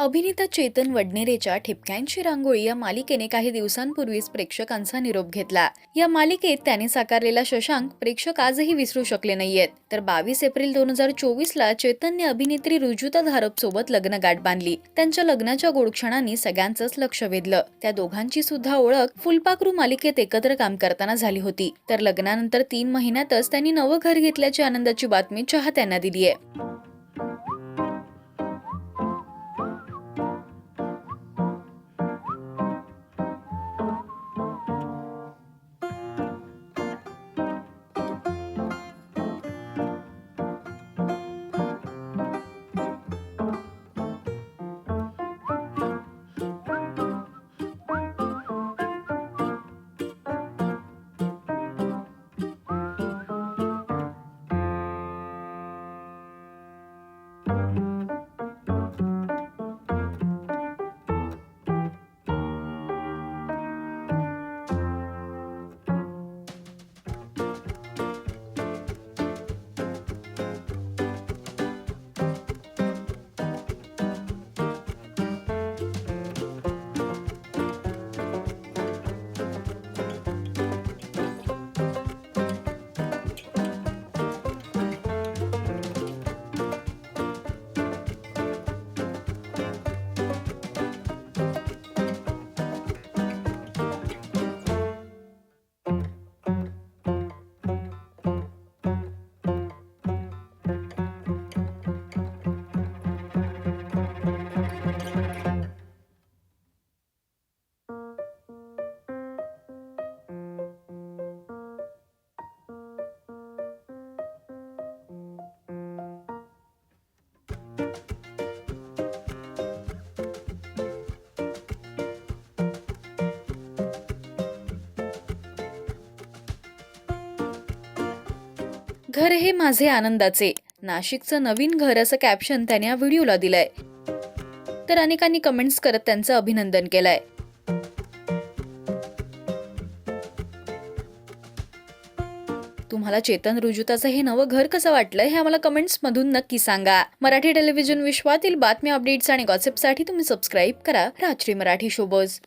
अभिनेता चेतन वडनेरेच्या ठिपक्यांची रांगोळी या मालिकेने काही दिवसांपूर्वीच प्रेक्षकांचा निरोप घेतला। या मालिकेत त्याने साकारलेला शशांक प्रेक्षक आजही विसरू शकले नाहीयेत। तर 22 एप्रिल 2024 ला चेतनने अभिनेत्री रुजुता धारप सोबत लग्नगाठ बांधली। त्यांच्या लग्नाच्या गोड क्षणांनी सगळ्यांचंच लक्ष वेधलं। त्या दोघांची सुद्धा ओळख फुलपाखरू मालिकेत एकत्र काम करताना झाली होती। तर लग्नानंतर 3 महिन्यातच त्यांनी नवं घर घेतल्याची आनंदाची बातमी चाहत्यांना दिली आहे। घर हे माझे आनंदाचे, नाशिकचं नवीन घर असं कॅप्शन त्याने या व्हिडिओला दिलंय। तर अनेकांनी कमेंट्स करत त्यांचं अभिनंदन केलंय। तुम्हाला चेतन रुजुताचं हे नवं घर कसं वाटलं हे आम्हाला कमेंट्स मधून नक्की सांगा। मराठी टेलिव्हिजन विश्वातील बातम्या, अपडेट्स आणि गॉसिपसाठी तुम्ही सबस्क्राईब करा राजश्री मराठी शोबज।